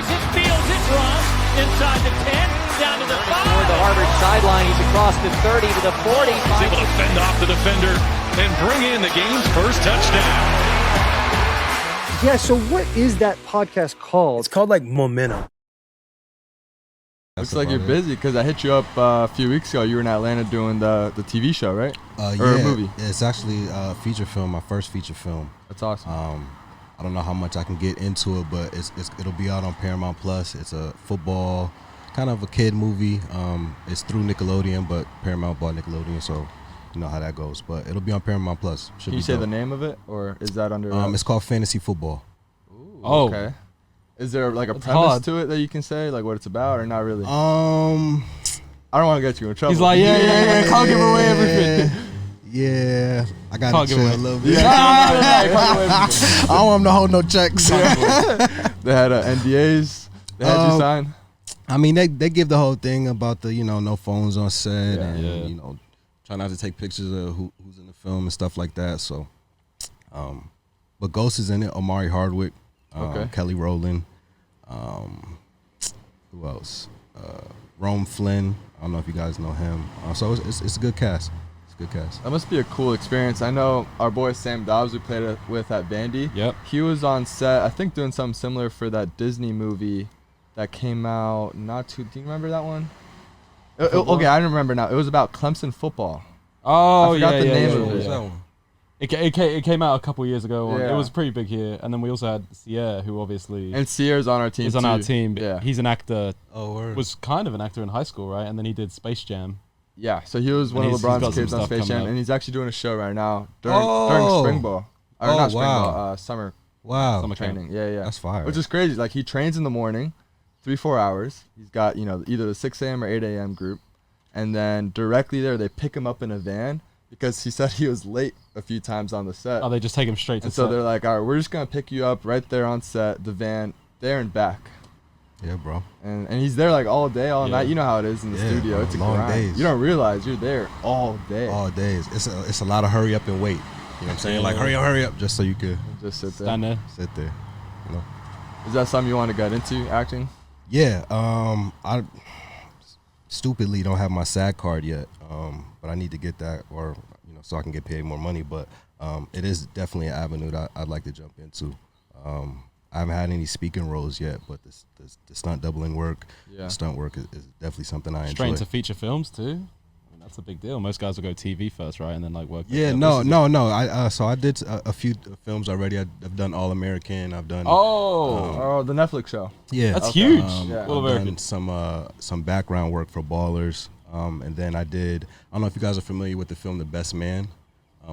sees it, feels it, runs inside the 10, down to the 5. Toward the Harvard sideline, he's across the 30 to the 40. He's able to fend off the defender and bring in the game's first touchdown. Yeah, so what is that podcast called? It's called like Momentum. Looks like you're busy because I hit you up a few weeks ago. You were in Atlanta doing the TV show, right? Or a movie? It's actually a feature film, my first feature film. That's awesome. I don't know how much I can get into it, but it'll be out on Paramount Plus. It's a football, kind of a kid movie. It's through Nickelodeon, but Paramount bought Nickelodeon, so you know how that goes. But it'll be on Paramount Plus. Can you say the name of it, or is that under? It's called Fantasy Football. Ooh, okay. Is there like a premise to it that you can say, like what it's about, or not really? I don't want to get you in trouble. He's like, yeah, can't give away everything. Yeah, I got to chill a little bit. I don't want them to hold no checks. They had NDAs. They had you sign. I mean, they give the whole thing about the no phones on set and try not to take pictures of who's in the film and stuff like that. So, but Ghost is in it. Omari Hardwick, Kelly Rowland, who else? Rome Flynn. I don't know if you guys know him. So it's a good cast. Good cast. That must be a cool experience. I know our boy Sam Dobbs, we played with at Vandy. Yep. He was on set, I think, doing something similar for that Disney movie that came out not too. Do you remember that one? Okay, I remember now. It was about Clemson football. Oh, I forgot the name of it. That one? It came out a couple years ago. Yeah. It was pretty big here, and then we also had Sierra, who obviously Sierra's on our team. is on our team. Yeah, he's an actor. Oh, word. Was kind of an actor in high school, right? And then he did Space Jam. Yeah, so he was one of LeBron's kids on Space Jam, and he's actually doing a show right now during spring ball. Or not spring ball, summer. Wow. Summer training. Yeah. That's fire. Which is crazy. Like, he trains in the morning, 3-4 hours. He's got, either the 6 a.m. or 8 a.m. group. And then directly there, they pick him up in a van because he said he was late a few times on the set. Oh, they just take him straight to and set. so they're like, all right, we're just going to pick you up right there on set, the van, there and back. Yeah, bro. And he's there like all day, all night. You know how it is in the studio. Bro, it's a long grind. days. You don't realize you're there all day. All days. It's a lot of hurry up and wait. You know what I'm saying? Like hurry up, just so you could just sit there. Stand there. Sit there. You know. Is that something you want to get into, acting? Yeah. I stupidly don't have my SAG card yet. But I need to get that, or so I can get paid more money. But it is definitely an avenue that I'd like to jump into. I haven't had any speaking roles yet, but the stunt doubling work, stunt work is definitely something I enjoy. Straight into feature films too. I mean, that's a big deal. Most guys will go TV first, right, and then like work. Yeah, no. So I did a few films already. I've done All American. I've done the Netflix show. Yeah, that's huge. All American. Some background work for Ballers, and then I did. I don't know if you guys are familiar with the film The Best Man.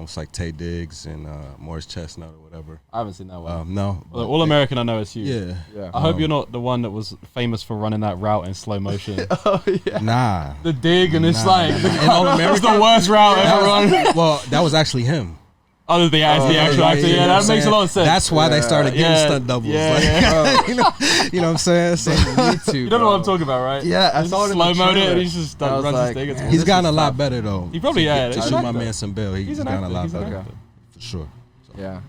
It's like Tay Diggs and Morris Chestnut or whatever. I haven't seen that one. No. All American I know is huge. Yeah. I hope you're not the one that was famous for running that route in slow motion. Oh, yeah. Nah. The dig and it's like All American. It's the worst route ever run. Well, that was actually him. Other than the actual actor, that makes a lot of sense. That's why they started getting stunt doubles. You know what I'm saying? So, you don't know what I'm talking about, right? Yeah, I saw it in the slow mode it, trailer. and he just runs his thing. He's gotten a lot better though. He probably to shoot my man some bail. He's gotten a lot better. For sure. So. Yeah.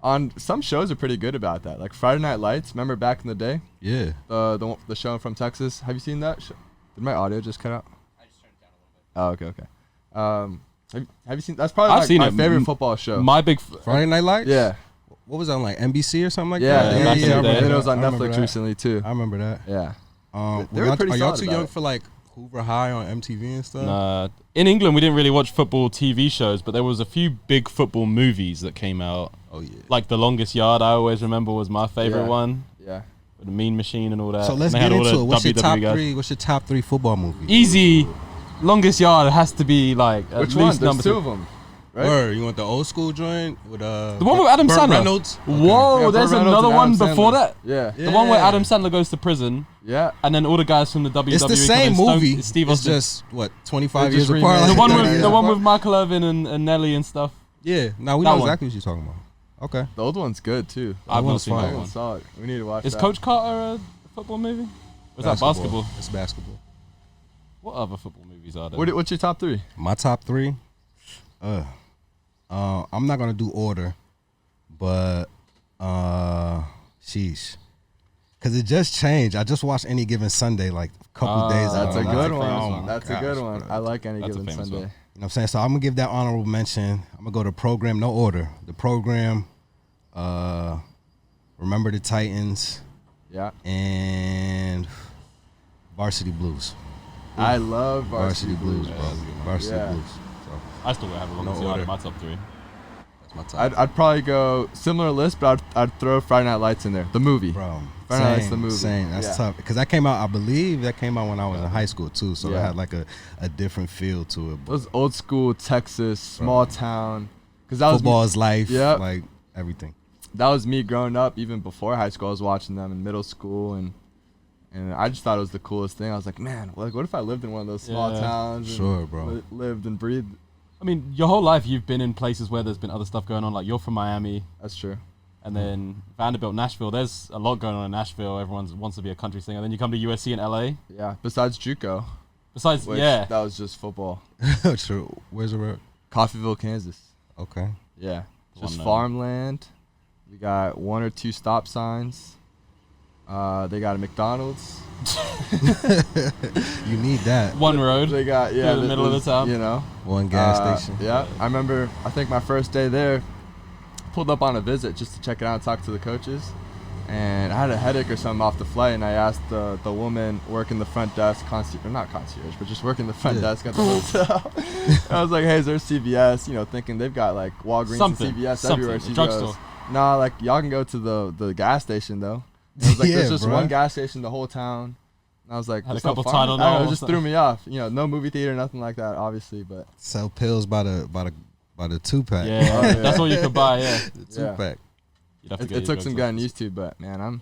On some shows are pretty good about that. Like Friday Night Lights, remember back in the day? Yeah. The show from Texas. Have you seen that show? Did my audio just cut out? I just turned it down a little bit. Oh, okay. Have you seen? That's probably my favorite football show. My big Friday Night Lights. Yeah. What was that on, like NBC or something like that? Yeah. I remember it was on Netflix recently too. I remember that. Yeah. Are y'all too young for like Hoover High on MTV and stuff? Nah. In England, we didn't really watch football TV shows, but there was a few big football movies that came out. Oh yeah. Like The Longest Yard, I always remember was my favorite one. Yeah. With the Mean Machine and all that. So let's get into it. What's your top three football movies? Easy. Longest Yard has to be like at Which least one? number There's two of them. Right? Or you want the old school joint with the one with Adam Burt Sandler? Reynolds? Okay. Whoa, Yeah, there's Burt Reynolds another and one Adam before Sandler. that. Yeah. The one where Adam Sandler goes to prison. Yeah. And then all the guys from the WWE. It's the same movie. It's Steve It's Austin. just what 25 They years just apart. remade the one with Michael Irvin and Nelly and stuff. Yeah. Now we That know one. exactly what you're talking about. Okay. The old one's good too. I've not one's seen fine. that one. Saw it. We need to watch Is that. Coach Carter a football movie? Or is that basketball? It's basketball. What other football movies are there? What's your top three? My top three. I'm not gonna do order, but sheesh, Because it just changed. I just watched Any Given Sunday like a couple days ago. That's a good one. Oh my That's a good one. bro. I like Any That's a Given famous Sunday. one. You know what I'm saying? So I'm going to give that honorable mention. I'm going to go to program, no order. The program, Remember the Titans, Yeah. and Varsity Blues. I love Varsity Blues. bro. Varsity Yeah. Blues. So I still would have a No long order. in my top 3. that's my top. I'd probably go similar list, but I'd throw Friday Night Lights in there. The movie. Bro, Friday Night Lights, the movie. Same. That's Yeah. tough. Because that came out, I believe that came out when I was in high school too. So it Yeah. had like a different feel to it. But Those old school Texas, small town. Because that was football me, is life. Yep. Like everything. that was me growing up. Even before high school, I was watching them in middle school, and I just thought it was the coolest thing. I was like, man, like what if I lived in one of those small Yeah. towns? And Sure, bro. Lived and breathed. I mean, your whole life you've been in places where there's been other stuff going on. Like you're from Miami, That's true. and then Vanderbilt, Nashville. There's a lot going on in Nashville. Everyone wants to be a country singer. Then you come to USC and LA. Yeah. Besides JUCO, Besides, which yeah, that was just football. True. Where's the road? Coffeyville, Kansas. Okay. Yeah. Just One, farmland. We got 1 or 2 stop signs. They got a McDonald's. You need that. one road. They got Through the middle of the town. You know. One gas station. Yeah. I remember. I think my first day there, pulled up on a visit just to check it out and talk to the coaches. And I had a headache or something off the flight, and I asked the woman working the front desk, not concierge, but just working the front desk at the hotel. I was like, hey, is there CVS? You know, thinking they've got like Walgreens Something, and CVS something, everywhere. a She drugstore. goes, nah, like y'all can go to the gas station though. And I was like, Yeah, there's just bruh. one gas station the whole town. And I was like, Had a there's no couple farm? Tylenol I don't know, or it just something. threw me off. You know, no movie theater, nothing like that, obviously, but Sell pills by the 2-pack. Yeah, Oh, yeah. that's all you could buy. Yeah, The 2-pack. you'd have to it get your took some drugs getting licensed. used to. But man,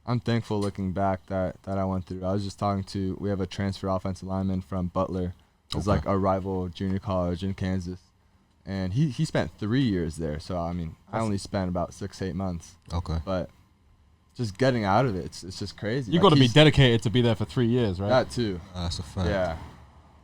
I'm thankful looking back that I went through. I was just talking to, we have a transfer offensive lineman from Butler. It's like a rival junior college in Kansas. And he spent 3 years there. So, I mean, I only spent about 6-8 months. Okay. But just getting out of it, it's just crazy. You Like, got to be he's- dedicated to be there for 3 years, right? That too. That's a fact. Yeah.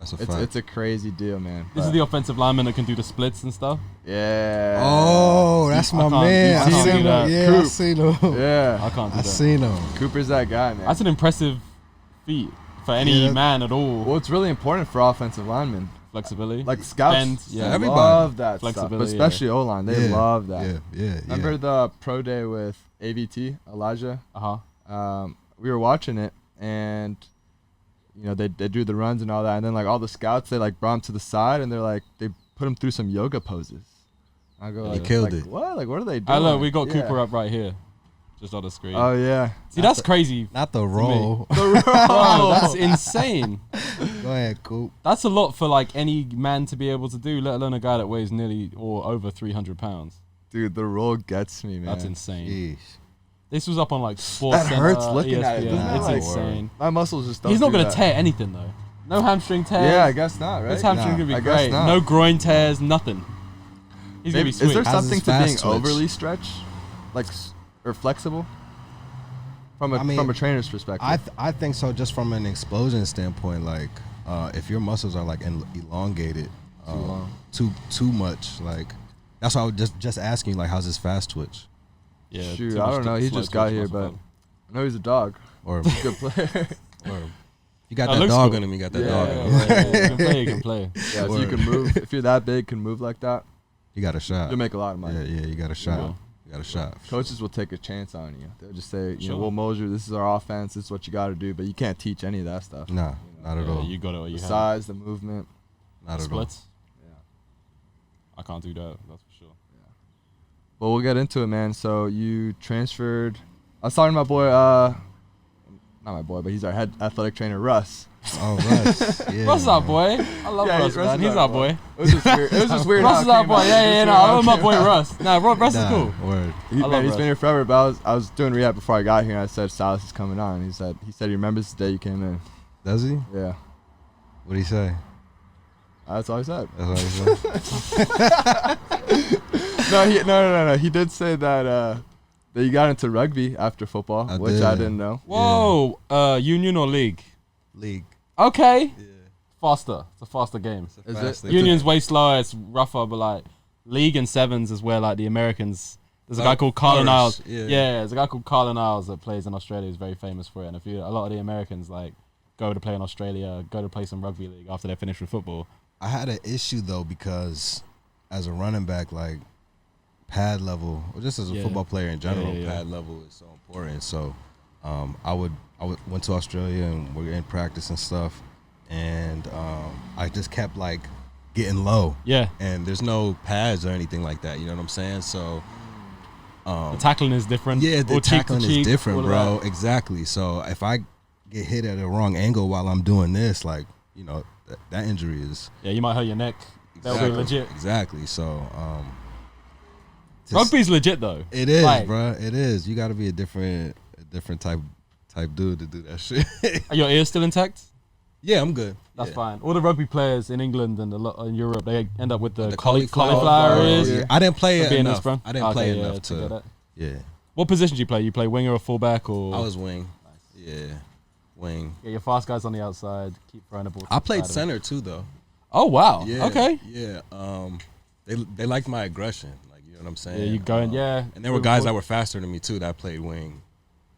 That's a It's fact. it's a crazy deal, man. This is But- the offensive lineman that can do the splits and stuff. Yeah. Oh, that's I my can't- man. I I can't seen do him. that. Yeah, I Coop. seen him. Yeah. I can't do I that. seen him. Cooper's that guy, man. That's an impressive feat for any Yeah. man at all. Well, it's really important for offensive linemen. Flexibility, Like scouts, Bend, yeah, yeah. everybody. love that stuff, but Flexibility, especially O-line. They Yeah. love that. Yeah. Remember the pro day with AVT, Elijah? Uh-huh. We were watching it, and you know they do the runs and all that, and then like all the scouts, they like brought him to the side, and they're like they put him through some yoga poses. I go, And like, he killed like, it. What? Like what are they doing? I look, we got Yeah. Cooper up right here, just on the screen. Oh yeah. See, that's crazy. Not the roll. Bro, that's insane. Go ahead, Coop. That's a lot for like any man to be able to do, let alone a guy that weighs nearly or over 300 pounds. Dude, the roll gets me, man. That's insane. Yeesh. This was up on like Sports That hurts Center, looking at it, ESPN. doesn't it? It's Like, insane. My muscles just don't He's not do gonna that. tear anything though. No hamstring tears. Yeah, I guess not, right? His hamstring Nah, gonna be I guess great. not. No groin tears, nothing. He's gonna Maybe, be sweet. is there How's his something to being fast twitch? overly stretched, like or flexible, from a trainer's perspective? I think so. Just from an explosion standpoint, like if your muscles are like elongated, long. too much, like that's why I was just asking, like, how's his fast twitch? Yeah, Shoot, too I much don't know. He slow just got twitch here, muscle but fiber. I know he's a dog. Or, Good player. or you got That that looks dog cool. in him. You got that Yeah, dog Yeah, in him. yeah, you can play. You can play. Yeah, if you can move, if you're that big, can move like that, You got a shot. you'll make a lot of money. Yeah, you got a shot. will. You got a shot. Coaches will take a chance on you. They'll just say, you know, Sure. well, Mosier, this is our offense. This is what you got to do. But you can't teach any of that stuff. Nah, not at Yeah, all. you got it. Or The you have size, the movement. Not at all. splits. Yeah. I can't do that. That's for sure. Well, we'll get into it, man. So you transferred. I was talking to my boy, not my boy, but he's our head athletic trainer, Russ. Oh, Russ. Yeah. Russ is our boy. I love Yeah, Russ, man. is He's our boy. It was just weird. It was just weird. Russ how is it our came boy. out. Yeah, It was no, weird I how love it my came boy out. Russ. Nah, Russ is Nah, cool. Word. Man, love he's Russ. been here forever, but I was doing rehab before I got here, and I said Silas is coming on. He said he remembers the day you came in. Does he? Yeah, What'd he say? that's all he said. That's what he said. No. He did say that you got into rugby after football, I which did. I didn't know. Whoa, union or league? League. Okay. Yeah. Faster. It's a faster game. Is it? Union's way slower. It's rougher, but like league and sevens is where like the Americans There's a guy called Carlin Forrest, Isles. yeah. There's a guy called Carlin Isles that plays in Australia. He's very famous for it. And a lot of the Americans like go to play in Australia, go to play some rugby league after they're finished with football. I had an issue though because as a running back, like pad level, or just as a football player in general, pad level is so important. So I went to Australia and we were in practice and stuff, and I just kept like getting low. Yeah. And there's no pads or anything like that. You know what I'm saying? So The tackling is different. yeah, the Or cheek to tackling cheek, is different, all of bro. that. Exactly. So if I get hit at a wrong angle while I'm doing this, like, you know, that injury is Yeah, you might hurt your neck. That'll be legit. Exactly. So Rugby's legit though. it is, Like, bro. It is. You got to be a different type dude to do that shit. Are your ears still intact? Yeah, I'm good. That's Yeah. fine. All the rugby players in England and a lot in Europe, they end up with the, The cauliflower ears. Yeah. I didn't play For it being enough. this, bro. I didn't play Okay, enough to get to. that. Yeah. What position do you play? You play winger or fullback or? I was wing. Yeah, wing. Yeah, your fast guys on the outside. Keep throwing the ball. I played outside of center too, though. it. Oh wow. Yeah. Okay. Yeah. They liked my aggression. Like, you know what I'm saying? Yeah, you going? Yeah. And there were guys that were faster than me too that played wing.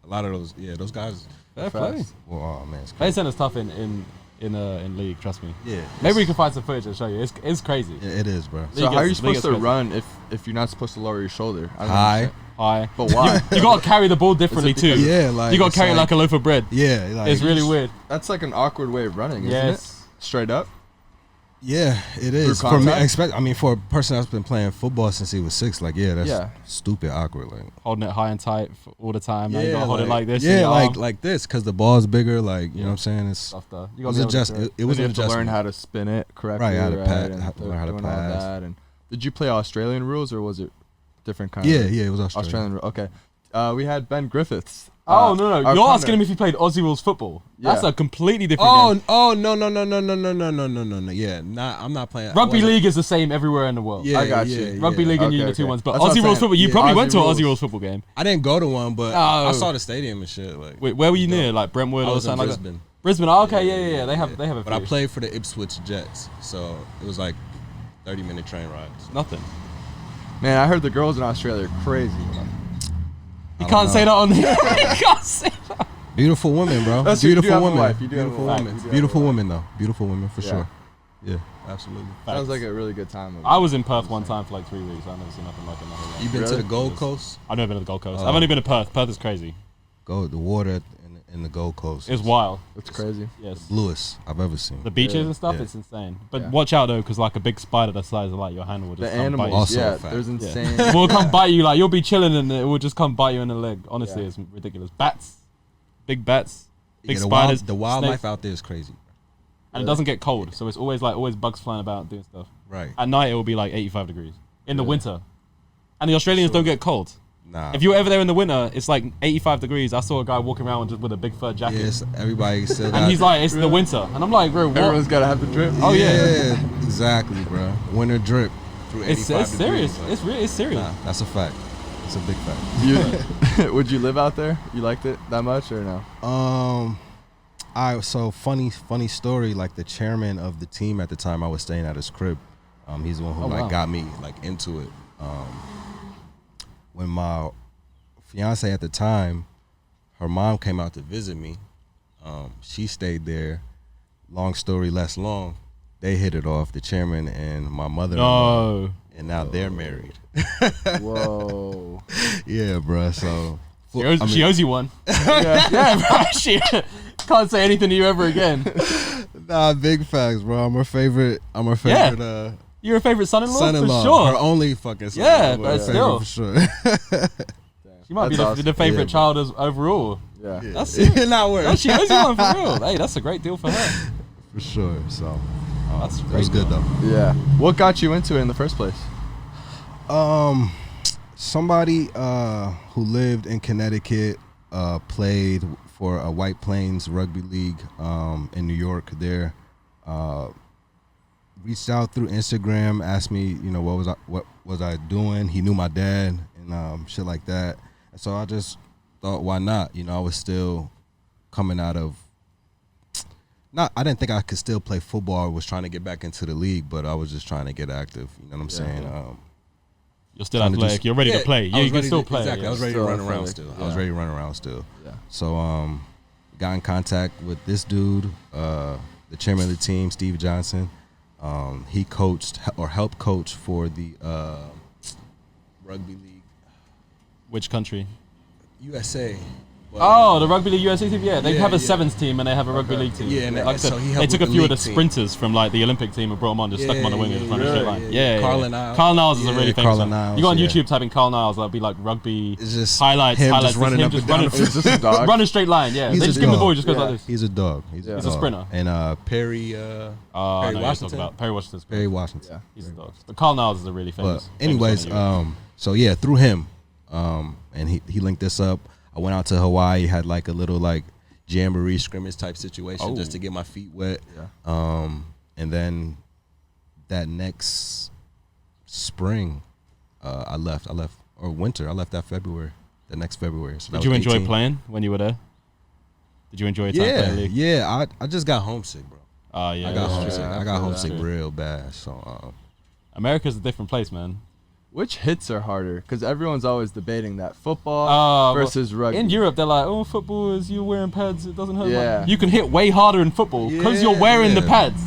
A lot of those guys. Fair play. Well, oh man, it's Play crazy. center's tough in league. Trust me. Yeah. Maybe we can find some footage and show you. It's crazy. Yeah, it is, bro. So how are you League supposed is to crazy. run if you're not supposed to lower your shoulder? I don't High. understand. High. But why? You gotta carry the ball differently too. Yeah, like you gotta it's carry it like a loaf of bread. Yeah, like It's really just- weird. That's like an awkward way of running, isn't Yes. it? Straight up. Yeah, it is. Through For me, contact? for a person that's been playing football since he was 6, like, yeah, that's Yeah. stupid awkward. Like, Holding it high and tight all the time. Now you gotta hold it like this. in Yeah, your arm. like this, because the ball's bigger. Like, you know what I'm saying? It's Stuff though. You it gotta was be able to adjust. throw it. It was you an have to learn adjustment. how to spin it correctly. Right, how to pad- and learn how to doing all pass. that. And did you play Australian rules or was it different kind? Yeah, of yeah, it was Australian. Australian rule. Okay. We had Ben Griffiths. Oh no! our You're punter. asking him if he played Aussie rules football. That's Yeah. a completely different game. Oh no. Yeah, I'm not playing. Rugby league is the same everywhere in the world. Yeah, I got yeah, you. yeah. Rugby league and Okay, you the okay. two ones, but That's what Aussie I'm rules saying. football. You Yeah. probably Aussie went to an rules. Aussie rules football game. I didn't go to one, but Oh. I saw the stadium and shit. Like, Wait, where were you near? Like Brentwood I or was in something like that? Brisbane. Brisbane. Oh, okay, yeah. They have a But I few. played for the Ipswich Jets, so it was like 30-minute train rides. Nothing. Man, I heard the girls in Australia are crazy. You can't say that on here. You can't say that. Beautiful women, bro. That's- you do Beautiful have a women. wife. You do have a Beautiful wife. women. You do have Beautiful a wife. women, though. Beautiful women for Yeah. sure. Yeah, absolutely. Sounds like a really good time. I was in Perth one time for like 3 weeks. I've never seen nothing like it. You been to Really? the Gold Coast? I've never been to the Gold Coast. Oh. I've only been to Perth. Perth is crazy. Go the water in the Gold Coast. It's wild. It's crazy. Yes. bluest I've ever seen. The beaches and stuff, Yeah. it's insane. But Yeah. watch out though, because like a big spider the size of like your hand will just The come bite animals, you. Also yeah, a fact. there's Yeah. insane. It will come bite you. Like you'll be chilling and it will just come bite you in the leg. Honestly, Yeah. it's ridiculous. Bats, big bats, big Yeah, spiders. the wildlife snakes, out there is crazy. and it doesn't get cold, so it's always bugs flying about doing stuff. Right. At night it will be like 85 degrees in the winter, and the Australians don't get cold. Nah. If you're ever there in the winter, it's like 85 degrees. I saw a guy walking around just with a big fur jacket, Yes, everybody still got and he's like, "It's the winter," and I'm like, "Bro, what?" Everyone's gotta have the drip. Oh, yeah. exactly, bro. Winter drip through 85 It's serious. degrees, It's really serious. Nah, that's a fact. It's a big fact. You, would you live out there? You liked it that much or no? So funny story. Like the chairman of the team at the time, I was staying at his crib. He's the one who Oh, wow. got me like into it. When my fiance at the time, her mom came out to visit me. She stayed there. Long story less long. They hit it off, the chairman and my mother. No. And now they're married. Whoa. Yeah, bro. So She owes you one. yeah, bro. She can't say anything to you ever again. nah, big facts, bro. I'm her favorite. Yeah. You're a favorite son-in-law? Son-in-law. For sure. Her only fucking Yeah, son-in-law. but Her still. favorite for sure. She might be That's the awesome. favorite Yeah, child overall. Yeah. That's it. Not No, worse. she owes you one for real. Hey, that's a great deal for her. For sure. So That's it great. was good though. Yeah. What got you into it in the first place? Somebody who lived in Connecticut played for a White Plains Rugby League in New York there. Reached out through Instagram, asked me, what was I doing? He knew my dad and shit like that. And so I just thought, why not? I was still coming out of I didn't think I could still play football. I was trying to get back into the league, but I was just trying to get active. You know what I'm saying? You're still athletic. You're ready to play. Yeah, you can still play. Exactly. Yeah. I was ready to Still run around athletic. still. Yeah. I was ready to run around still. Yeah. So got in contact with this dude, the chairman of the team, Steve Johnson. He coached or helped coach for the rugby league Which country? USA. Oh, the Rugby League USA team. Yeah, they Yeah, have a yeah. sevens team and they have a rugby league team. Yeah, and like I said, so he they helped took with a the few of the league team. sprinters from like the Olympic team and brought them on, just stuck them on the wing and just run a straight line. Yeah, Carl and Niles. Carl Niles is a really Yeah, famous Carl one. and Niles, You go on yeah. YouTube, type in Carl Niles, that'll be like rugby It's just highlights. him highlights. just running him up just and down running, the field. Is this a dog? running straight line. Yeah, He's they a just give him the dog. ball, he just goes Yeah. like this. He's a dog. He's Yeah. He's a dog. sprinter. And Perry. Oh, Perry no, you're talking Washington. about Perry Washington's Perry Washington. Yeah, he's a dog. But Carl Niles is a really famous. But anyways, famous one. so yeah, through him, and he linked this up. I went out to Hawaii, had like a little like jamboree scrimmage type situation just to get my feet wet. Yeah. And then that next spring, I left or winter. I left that February. The next February. So that Did you was enjoy 18. playing when you were there? Did you enjoy your time playing league? Yeah. I just got homesick, bro. Oh yeah, I got that's homesick. true. I got homesick That's true. real bad. So America's a different place, man. Which hits are harder? Because everyone's always debating that football Well, versus rugby. In Europe, they're like, "Oh, football is you wearing pads. It doesn't hurt." Yeah. Much. You can hit way harder in football because you're wearing the Yeah. pads.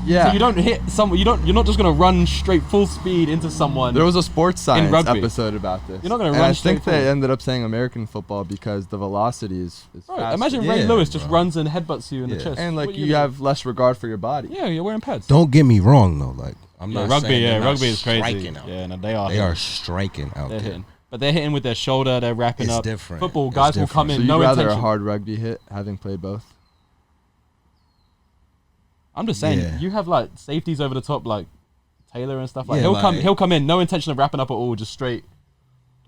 yeah. So you don't hit someone. You're not just gonna run straight full speed into someone. There was a sports science rugby. episode about this. You're not gonna and run I straight think they forward. ended up saying American football because the velocity is Bro, faster. imagine Ray Yeah, Lewis just bro. runs and headbutts you in the Yeah. chest. And like What you gonna have less regard for your body. do? Yeah, you're wearing pads. don't get me wrong though. Like I'm Yeah, not rugby. saying Yeah, they're not rugby is crazy. striking out Yeah, there. no, they are. They hitting. are striking out They're there. hitting, but they're hitting with their shoulder. They're wrapping It's up. different. Football It's guys will come different. in So you'd no rather intention. a hard rugby hit, having played both? I'm just saying, Yeah. you have like safeties over the top, like Taylor and stuff. Like Yeah, he'll come in, no intention of wrapping up at all, just straight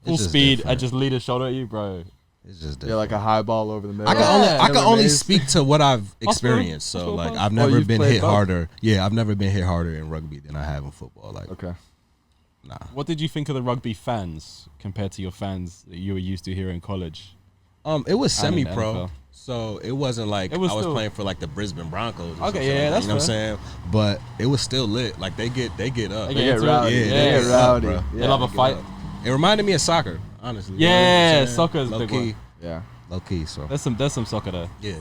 full It's just speed different. and just lead his shoulder at you, bro. It's just different. Yeah, like a high ball over the middle. I can Never only mazed. speak to what I've experienced. So Hospital like play? I've Well, never you've been played hit both. harder. Yeah, I've never been hit harder in rugby than I have in football. Like Okay. nah. What did you think of the rugby fans compared to your fans that you were used to here in college? It was And in the semi-pro, NFL. so it wasn't like It was I was still- playing for like the Brisbane Broncos. Or Okay, something yeah, like that, that's you know what I'm saying. But it was still lit. Like they get up. They They get get into it. rowdy. Yeah, They they get get rowdy. bro. Yeah. They love a Get fight. up. It reminded me of soccer, honestly. Yeah, You know what I'm saying? soccer is a low big key, one. Yeah. low key. So There's some soccer there. yeah,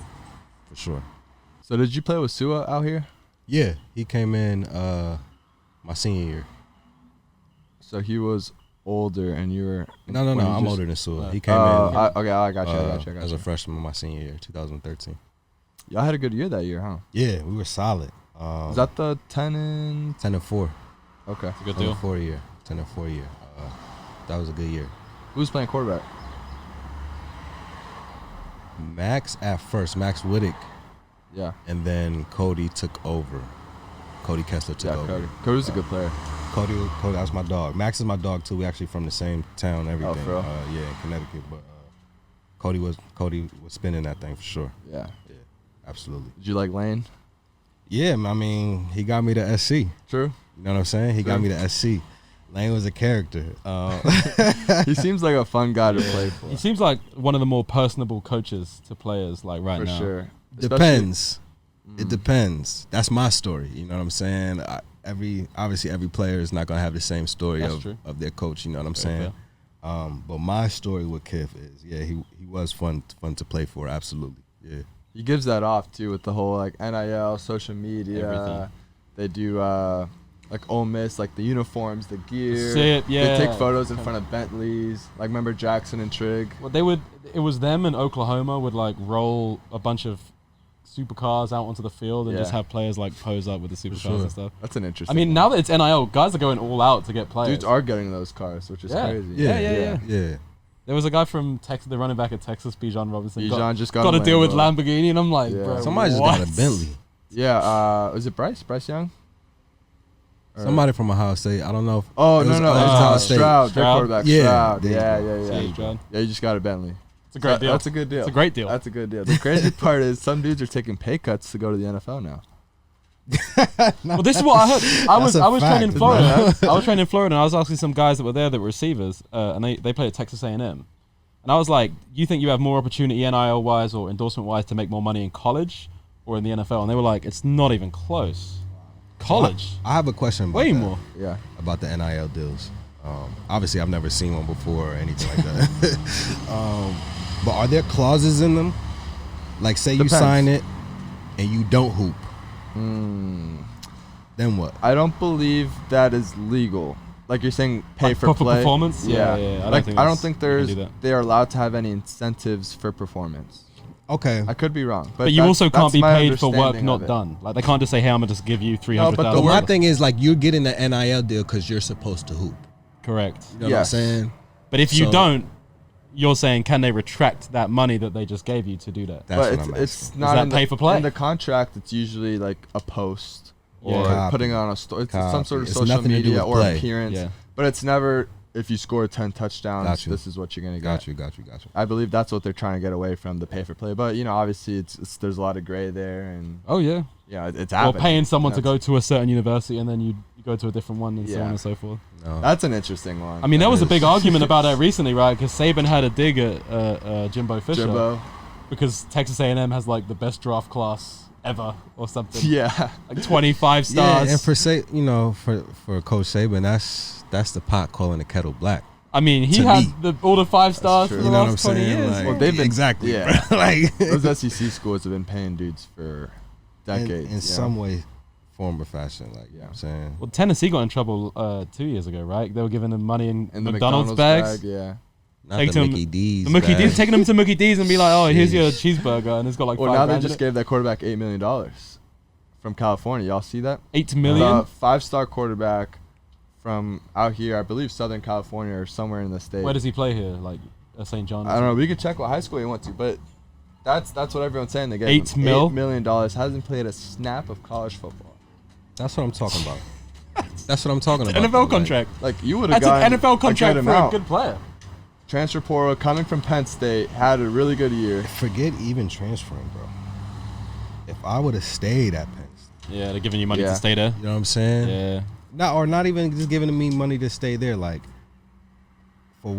for sure. So did you play with Sua out here? Yeah, he came in my senior year. So he was older and you were... No, when you I'm just- older than Sua. He came Oh, in okay, I got you. as a freshman my senior year, 2013. Y'all had a good year that year, huh? Yeah, we were solid. Was that the 10 and... 10-4? Okay. It's a good 10 deal. and 4 year. 10 and 4 year. That was a good year. Who was playing quarterback? Max at first, Max Whittick, Yeah. and then Cody took over. Cody Kessler took Yeah, over. Cody. Cody's a good player. Cody, that's my dog. Max is my dog too. We actually from the same town, everything. for real? Yeah, in Connecticut. But Cody was spinning that thing for sure. Yeah. Yeah, absolutely. Did you like Lane? Yeah, I mean, he got me to SC. True. You know what I'm saying? He got me to SC. Lane was a character. He seems like a fun guy to play for. He seems like one of the more personable coaches to players, like right For now. sure. Especially- Depends. It depends. That's my story. You know what I'm saying? Obviously every player is not gonna have the same story That's true. of their coach. You know what I'm Very saying? But my story with Kiff is, yeah, he was fun to play for. Absolutely. Yeah. He gives that off too with the whole like NIL, social media. Everything. They do like Ole Miss, like the uniforms, the gear. That's it, yeah. They take photos in front of Bentleys. Like remember Jackson and Trigg? Well, it was them in Oklahoma would like roll a bunch of supercars out onto the field and just Yeah. have players like pose up with the supercars sure. and stuff. That's an I interesting. mean, one. now that it's NIL, guys are going all out to get players. dudes are getting those cars, which is Yeah. crazy. Yeah. Yeah. There was a guy from Texas, the running back at Texas, Bijan Robinson. Bijan just got got a to deal with Lambo. Lamborghini, and I'm like, Yeah. bro, Somebody just what? got a Bentley. Yeah. Was it Bryce Young? Or- Somebody from Ohio State. I don't know. Oh It no was no, Ohio State. Stroud, their Stroud? quarterback. Yeah, Stroud. there you Yeah, go. yeah, Yeah, yeah. Stroud. Yeah, you just got a Bentley. It's a great deal. That's a good deal. It's a great deal. That's a good deal. The crazy part is some dudes are taking pay cuts to go to the NFL now. Well, this is what I heard. I was a training fact, in isn't Florida. I was training in Florida, and I was asking some guys that were there that were receivers, and they played at Texas A&M. And I was like, "You think you have more opportunity NIL wise or endorsement wise to make more money in college or in the NFL?" And they were like, "It's not even close. College, I have a question. About way that, more." Yeah. about the NIL deals. Obviously, I've never seen one before or anything like that. But are there clauses in them? Like, say Depends. you sign it and you don't hoop. Then what? I don't believe that is legal. Like you're saying, pay Like for proper play. performance? Yeah. I don't think you can do there's that. they are allowed to have any incentives for performance. Okay. I could be wrong, But you that's- also can't that's be my paid for work understanding not of it. done. Like they can't just say, "Hey, I'm gonna just give you $300,000." No, but the But my work- thing is, like, you're getting the NIL deal because you're supposed to hoop. Correct. You know Yes. what I'm saying? But if you So- don't, you're saying, can they retract that money that they just gave you to do that? That's But what I'm it's asking. not that in pay the, for play? in the contract. It's usually like a post or Copy. putting on a story. It's some Copy. sort of It's social nothing to do media with or play. appearance. Yeah. But it's never if you score 10 touchdowns. Got you. This is what you're gonna get. Got you. I believe that's what they're trying to get away from the pay for play. But obviously, it's there's a lot of gray there, and Oh yeah. it's Or happening. paying someone to That's- go to a certain university and then you go to a different one and so Yeah. on and so forth. No. That's an interesting one. I mean, there was a That big is. argument about that recently, right? Because Saban had a dig at Jimbo Fisher Jimbo. because Texas A&M has like the best draft class ever or something. Yeah. Like 25 stars. Yeah, and for Coach Saban, that's the pot calling the kettle black. I mean, he to had me. all the 5 stars true. for the You know what I'm last 20 saying? years. Like, Well, they've been exactly. yeah. Bro. Like Those SEC schools have been paying dudes for decades. in some way, form or fashion. Like you know what I'm saying. Well, Tennessee got in trouble 2 years ago, right? They were giving them money in in the McDonald's bag, bags. yeah. Not Take the them- Mickey D's. The Mookie bag. D's, taking them to Mookie D's and be like, oh, here's your cheeseburger, and it's got like Well, 5 now they grand in just it. gave that quarterback $8 million from California. Y'all see that? $8 million. 5-star quarterback from out here, I believe Southern California or somewhere in the state. Where does he play here? Like St. John? or I don't know. something? We could check what high school he went to, but that's what everyone's saying. They get $8 mil? $8 million. Hasn't played a snap of college football. That's what I'm talking about. That's what I'm talking about. NFL though, contract. Like you would have That's gotten an NFL contract good for a amount. good player. Transfer portal coming from Penn State, had a really good year. Like, forget even transferring, bro. If I would have stayed at Penn State, Yeah, they're giving you money Yeah. to stay there. you know what I'm saying? Yeah. Not even just giving me money to stay there. Like for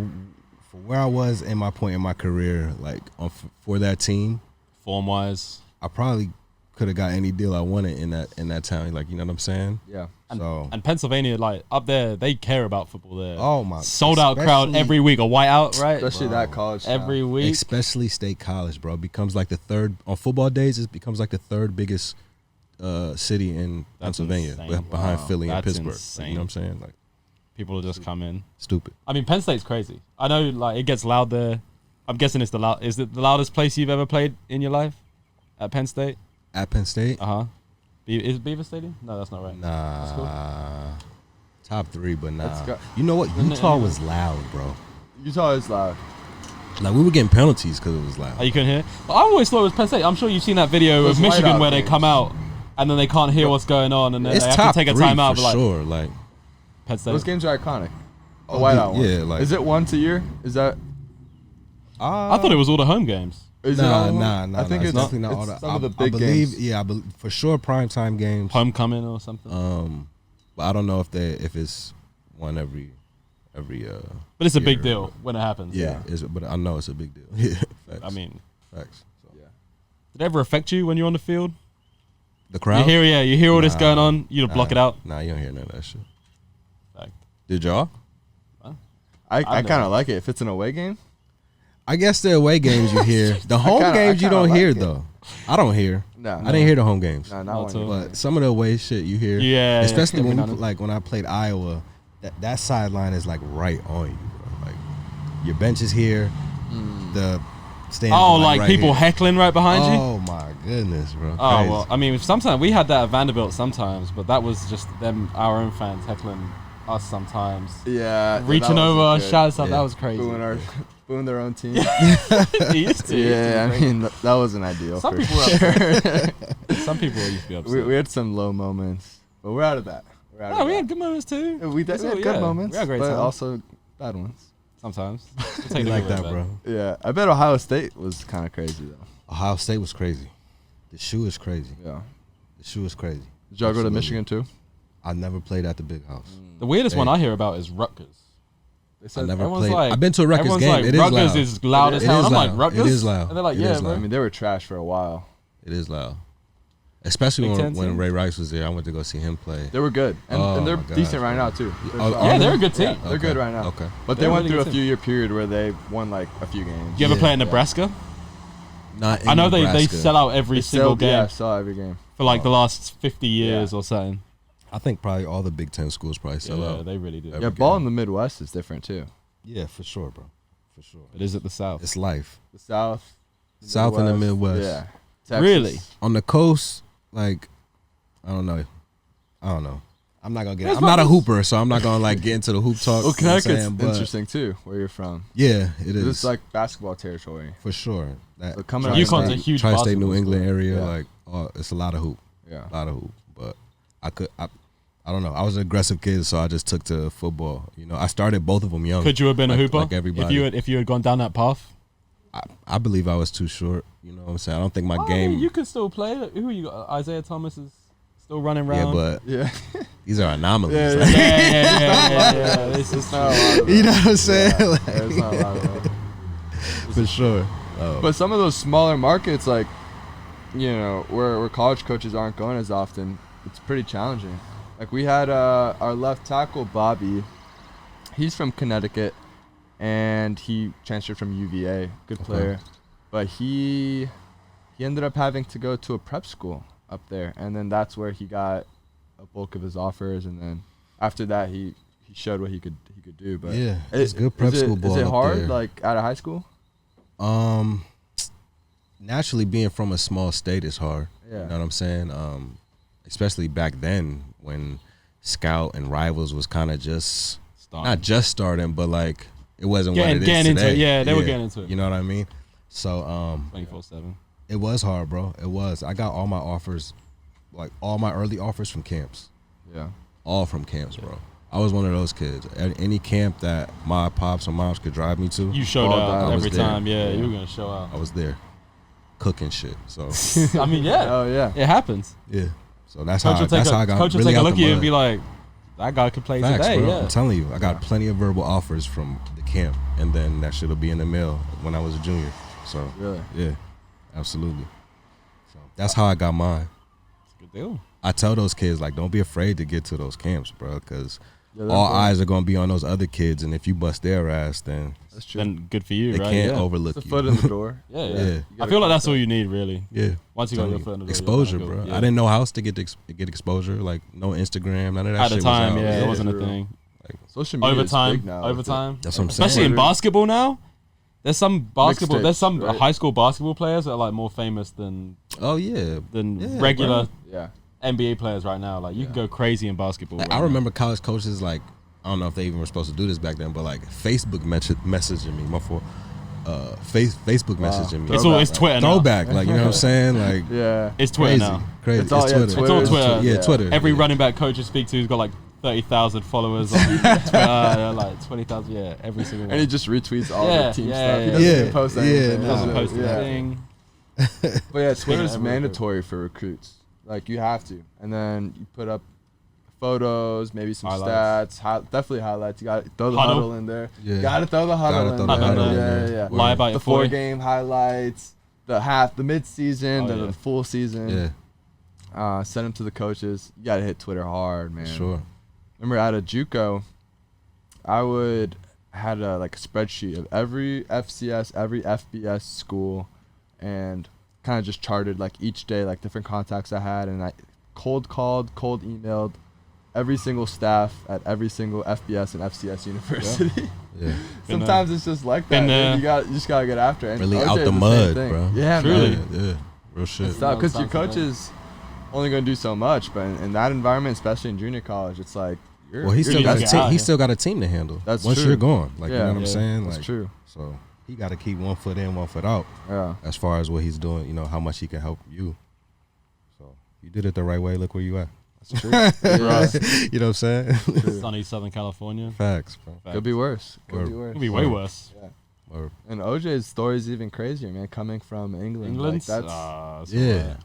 where I was in my point in my career, like for that team, Form-wise. I probably could have got any deal I wanted in that town. Like you know what I'm saying? Yeah. So And Pennsylvania, like, up there, they care about football there. oh my, Sold out crowd especially- every week. A whiteout, right? Especially that college town. Every week. especially State College, bro, becomes like the third on football days. It becomes like the third biggest city in That's Pennsylvania, insane. behind Wow. Philly and That's Pittsburgh. Like, insane. you know what I'm saying? Like People will just come in. stupid. I mean, Penn State's crazy. I know, like, it gets loud there. I'm guessing it's is it the loudest place you've ever played in your life? At Penn State? At Penn State, Uh-huh. Is it Beaver Stadium? No, that's not right. nah, top 3, but Let's nah. go. You know what? Utah was loud, bro. Utah is loud. Like we were getting penalties because it was loud. Oh, you couldn't hear? But I always thought it was Penn State. I'm sure you've seen that video Those of Michigan whiteout where they games. come out and then they can't hear what's going on and then It's they have top to take a 3 timeout. for But like, sure. Like Penn State. Those games are iconic. The Oh, whiteout one. yeah, like- is it once a year? Is that? I thought it was all the home games. Is it all of them? Nah. I think it's it's definitely not all it's that. some of the I big believe, games. yeah, I believe for sure primetime games. Homecoming or something. But I don't know if it's one every But it's a big year. deal when it happens. Yeah, but I know it's a big deal. Yeah, facts. I mean, facts. So. did it ever affect you when you're on the field? The crowd. You hear all this Nah, going on, you block it out. Nah, you don't hear none of that shit. Fact. Did y'all? I never- kind of like it if it's an away game. I guess the away games you hear. The home kinda- games you I kinda don't like hear it. though. I don't hear. No, I didn't hear the home games. No, Not not at all. one. But some of the away shit you hear. Yeah, Especially every when now and then. like when I played Iowa, that sideline is like right on you, bro. Like your bench is here, the stands. Oh, are, like right people here. heckling right behind you? Oh my goodness, bro. Oh, Crazy. well, I mean, sometimes we had that at Vanderbilt sometimes, but that was just them, our own fans heckling us sometimes. Yeah, Reaching that over, wasn't good. shout us out, Yeah. that was crazy. booing their own team. He used to. Yeah, I mean that wasn't ideal. Some for people were sure. upset. Some people used to be upset. we had some low moments, but we're out of that. We're out No, of we that. had good moments too. We had Yeah, good moments, We had great but times. also bad ones. Sometimes. We'll You take it like a little that, bit. bro. Yeah, I bet Ohio State was kind of crazy though. Ohio State was crazy. The shoe is crazy. Yeah. The shoe is crazy. Did y'all go to Absolutely. Michigan too? I never played at the big house. The weirdest one Hey. I hear about is Rutgers. They I never Everyone's played. like- I've been to a Rutgers Everyone's game. like, It is Rutgers loud. is loud as It hell. is I'm like, loud. Rutgers? It is loud. And they're like, It yeah, is bro. loud. I mean, they were trash for a while. It is loud. Especially Big Ten when team? Ray Rice was there. I went to go see him play. They were good, and they're my gosh, decent right bro. now too. Yeah, they're a good team. They're good right now. Okay. But They're they a went really through a good few year period where they won like a few games. You ever Yeah. play at Nebraska? Not in I know they Nebraska. sell out every single game Yeah, I saw every game. for like the last 50 years or something. I think probably all the Big Ten schools probably sell Yeah, out. they really do. Every Yeah, ball game. in the Midwest is different too. Yeah, for sure, bro. For sure. It is at the South. It's life. The South, South and the Midwest. Yeah, Texas. Really? On the coast, like, I don't know. I'm not gonna get. There's I'm not a not- hooper, so I'm not gonna like get into the hoop talk. Well, you know what I'm Connecticut's saying? But interesting too, where you're from. Yeah, it is. It's like basketball territory. for sure. That So coming UConn's out a of huge Tri-State basketball New England school. area, Yeah. like, it's a lot of hoop. Yeah. A lot of hoop. But I don't know. I was an aggressive kid, so I just took to football. You know, I started both of them young. Could you have been a like- hooper Like everybody. if you had gone down that path? I believe I was too short. You know what I'm saying? I don't think my I game. mean, you could still play. Who you got? Isaiah Thomas is still running yeah, around. but Yeah. these are anomalies. Yeah, like- yeah. This is Not a lot of you know that. what I'm saying? Yeah, Like, there's not a lot of that. for sure. But some of those smaller markets, like, you know, where college coaches aren't going as often, it's pretty challenging. Like we had our left tackle Bobby. He's from Connecticut, and he transferred from UVA. Good player, but he ended up having to go to a prep school up there, and then that's where he got a bulk of his offers. And then after that, he showed what he could do. But Yeah, it's good prep is school ball Is it up hard, there. like out of high school? Naturally, being from a small state is hard. Yeah. You know what I'm saying? Especially back then when Scout and Rivals was kind of just not just starting, but like it wasn't what it is getting into today. it. Yeah, they were getting into it. You know what I mean? So 24/7. it was hard, bro. It was. I got all my offers, like all my early offers from camps. Yeah. All from camps, bro. I was one of those kids. At any camp that my pops or moms could drive me to, You showed Ball out down. I was every there. time. Yeah, you were gonna show out. I was there, cooking shit. So I mean, yeah, Oh yeah. it happens. yeah. So that's Coach how. will take That's how I got coach will really take a out look at the you mud. and be like, "That guy could play Facts, today." bro. Yeah. I'm telling you, I got plenty of verbal offers from the camp, and then that shit'll be in the mail when I was a junior. So Really? yeah, absolutely. So that's how I got mine. Good deal. I tell those kids like, don't be afraid to get to those camps, bro, because Yeah, that's all right. eyes are gonna be on those other kids, and if you bust their ass, then That's true. Then good for you, they right? can't yeah. overlook It's a you. foot in the door. Yeah, Yeah. yeah. You I gotta feel like come that's back. all you need, really. Yeah. Once you got Telling your you. foot in the door, Exposure, you're bro. good. I didn't know how else to get exposure. Like no Instagram, none of that At shit the time, was out. yeah, it wasn't a True. thing. Social media is big now. Overtime. That's what I'm saying. Especially in Twitter. basketball now. There's some basketball. There's some Mixtapes, right? high school basketball players that are like more famous than Oh yeah. Yeah, regular Yeah. NBA players right now. Like you can go crazy in basketball. Like, right I now. remember college coaches like I don't know if they even were supposed to do this back then, but like Facebook messaging me, Facebook messaging me. It's Twitter now. Throwback, like you know what I'm saying, like Yeah. It's Twitter crazy, now. crazy. It's all- yeah, Twitter. Twitter. It's all Twitter. Yeah, Yeah. Twitter. Every yeah. running back coach you speak to has got like 30,000 followers on Twitter, like 20,000. Yeah, every single one. And he just retweets all Yeah, the team yeah, stuff. He yeah. doesn't Yeah, even post yeah, anything. no. doesn't post Yeah. anything. But yeah, Twitter's every mandatory for recruits. Like you have to, and then you put up photos, maybe some Highlights. stats, definitely highlights. You got to throw the Huddle. huddle in there. Yeah. Got to throw the huddle Gotta in throw there. the huddle in yeah, there. yeah. Lie about The your 40. 4-game highlights, the mid-season, Oh, then yeah. the full season. Yeah, Send them to the coaches. You got to hit Twitter hard, man. sure. Remember at a JUCO, I had a like a spreadsheet of every FCS, every FBS school, and kind of just charted like each day like different contacts I had, and I cold called, cold emailed every single staff at every single FBS and FCS university. Yeah, Sometimes it's just like that. Been Man. there. You just gotta get after it. And really OJ out is the same mud, thing. bro. Yeah, Truly. man. Yeah, real shit. Because your Sounds coach is only gonna do so much, but in that environment, especially in junior college, it's like you're. Well, he you're still got a just team. out He here. still got a team to handle. That's once true. you're gone, like you Yeah. know what I'm Yeah, saying. That's Like, true. So he got to keep one foot in, one foot out. Yeah. As far as what he's doing, you know how much he can help you. So you did it the right way. Look where you at. That's true. Yeah. You know what I'm saying? Sunny Southern California. Facts, bro. Could be worse. Could be Word. worse. Could be way worse. Or, And OJ's story is even crazier, man. Coming from England, England. like, that's That's Yeah. alright.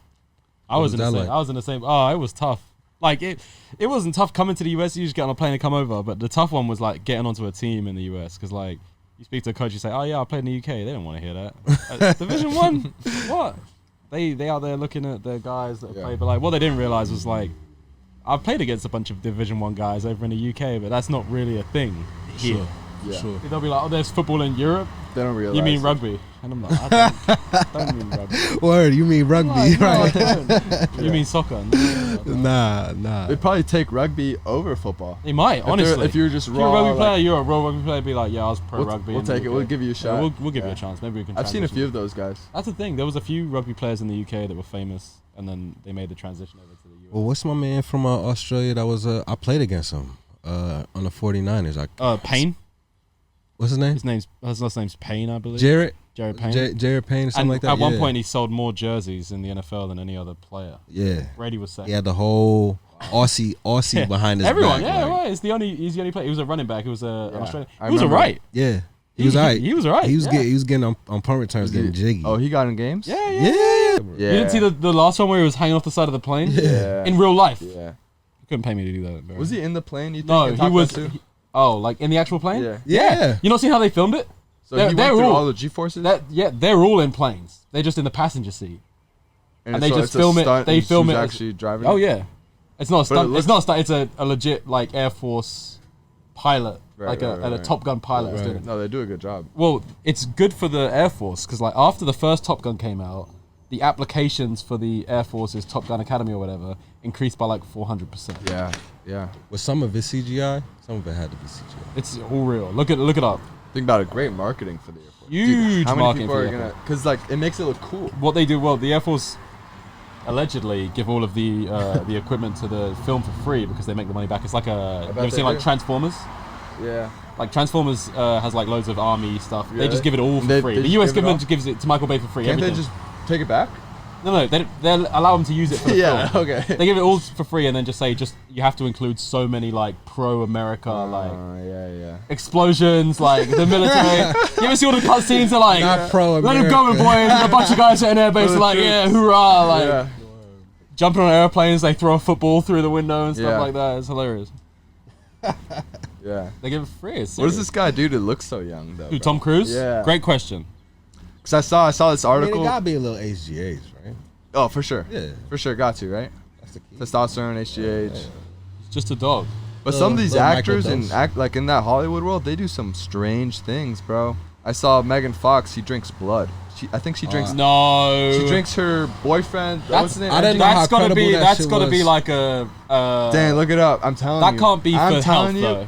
I What was was in the that same. like? I was in the same. Oh, it was tough. Like it wasn't tough coming to the US. You just get on a plane and come over. But the tough one was like getting onto a team in the US because like you speak to a coach, you say, "Oh yeah, I played in the UK." They don't want to hear that. Division 1, what? they out there looking at the guys that play, but like what they didn't realize was like I've played against a bunch of Division 1 guys over in the UK, but that's not really a thing here. Sure. Yeah. Sure. They'll be like, oh, there's football in Europe. They don't realize. You mean rugby? And I'm like, I don't mean rugby. Word, you mean rugby, Like, no, right? I don't. You mean soccer? No. Nah. They'd probably take rugby over football. They might, honestly. If you're just If you're a raw, rugby player, like- you're a raw rugby player. Be like, yeah, I was pro rugby. We'll in take the it. UK. We'll give you a shot. Yeah, we'll give you Yeah. a chance. Maybe we can. I've seen a transition. few of those guys. That's the thing. There was a few rugby players in the UK that were famous, and then they made the transition over to the US. Well, what's my man from Australia that was I played against him on the 49ers. Payne. What's his name? His last name's Payne, I believe. Jared Payne. Jared Payne or something And like that. at one Yeah. point, he sold more jerseys in the NFL than any other player. Yeah. Brady was second. He had the whole Aussie behind his Everyone, back. yeah, like, right. He's the only player. He was a running back. He was an Australian. I He was remember. alright. Yeah. He was alright. He was alright. He was yeah. he was getting on punt returns, getting jiggy. Oh, he got in games. Yeah. yeah. Yeah. You didn't see the last one where he was hanging off the side of the plane? Yeah. In real life. Yeah. You couldn't pay me to do that, bro. Was he in the plane? You think? No, in he Top was. Gun 2? Like in the actual plane? Yeah. Yeah. You not seen how they filmed it? So he went they're through all- all the G forces. They're all in planes. They're just in the passenger seat. and they so just it's a film it- stunt they and film she's it as- actually driving. Oh it? yeah, it's not a But it stunt. looks- It's not a stunt. It's a legit like Air Force pilot, Right, like right, a right. Top Gun pilot. is doing it. No, they do a good job. Well, it's good for the Air Force because like after the first Top Gun came out, the applications for the Air Force's Top Gun Academy or whatever increased by like 400%. Yeah. Yeah. Was some of it CGI? Some of it had to be CGI. It's all real. Look it up. Think about it. Great marketing for the Air Force. Huge how many marketing people for are the Air gonna? Force. Because like it makes it look cool. What they do well, the Air Force allegedly give all of the equipment to the film for free because they make the money back. It's like you ever they seen like do. Transformers? Yeah. Like Transformers has like loads of army stuff. They Really? just give it all for They- free. they The just US give it government all? just gives it to Michael Bay for free. Can't everything. they just take it back? No, they'll allow them to use it for the Yeah. film. Okay. They give it all for free and then just say you have to include so many like pro-America like Yeah. explosions, like the military. You ever see all the cutscenes are like Not pro-America. let him go, boys, and a bunch of guys at an airbase are like, yeah, hoorah, like Yeah. jumping on airplanes, they throw a football through the window and stuff Yeah. like that. It's hilarious. Yeah. They give it free. It's What does serious. this guy do to look so young though? Who, Tom Cruise? Yeah. Great question. Because I saw this I mean, article. it gotta be a little HGH, right? Oh, for sure. Yeah. For sure, got to right. That's the key. Testosterone, HGH. It's just a dog. But some of these little actors microdose. and act like in that Hollywood world, they do some strange things, bro. I saw Megan Fox. She drinks blood. I think she drinks. No. She drinks her boyfriend. What's his name? I didn't know how That's gotta credible be. that That's shit gotta be was. like a. Dan, look it up. I'm telling you. That can't be I'm for health telling you. though.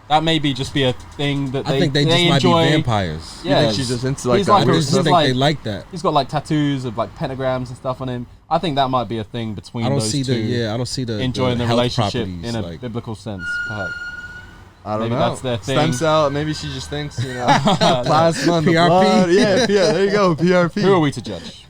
That may be just be a thing that I think they just enjoy. might be vampires. Yeah, think she's just into, like, he's the like I weird a- just he's think like, they like that. He's got like tattoos of like pentagrams and stuff on him. I think that might be a thing between I don't those see two. I don't see the enjoying the health relationship properties, in a like, biblical sense, perhaps. I don't Maybe know. that's their Stem thing. cell. Maybe she just thinks, you know, plasma and the PRP. blood. Yeah, there you go. PRP. Who are we to judge?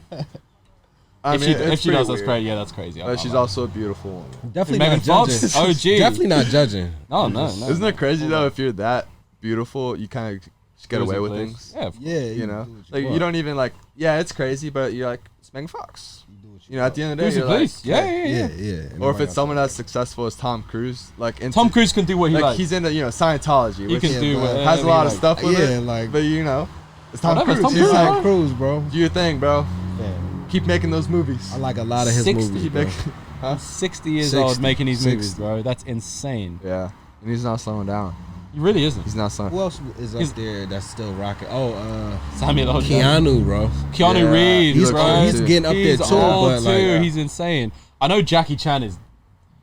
I If mean, she it's does, pretty that's weird. crazy. Yeah, that's crazy. But she's also a beautiful woman. definitely Megan not Fox. judging. OG. Definitely not judging. No, no. Isn't it crazy though? If you're that beautiful, you kind of just get Goes away in with place. things. Yeah. Yeah, You know, do what like you want. don't even like. Yeah, it's crazy, but you're like, it's Megan Fox. You know, at the end of the day, Goes in you're like, place. Yeah. Yeah. And Or if nobody it's someone as successful as Tom Cruise, like into, Tom Cruise can do what he like likes. he's into Scientology. He which can do but whatever has a lot he of likes. stuff with Yeah, it. like- but you know, it's Tom Whatever, it's Cruise. Tom He's Cruise, like, bro. Cruise, bro. do your thing, bro. Yeah. Keep making those movies. I like a lot of his 60. movies. Keep Bro. making. 60 years 60, old making these movies, 60. bro. That's insane. Yeah, and he's not slowing down. He really isn't. He's not slowing. Who else is up He's- there that's still rocking? Oh, Samuel L. Jackson. Keanu, bro. Keanu Yeah, Reeves, he's bro. old, He's too. getting up He's there too, old but too. like, He's insane. I know Jackie Chan is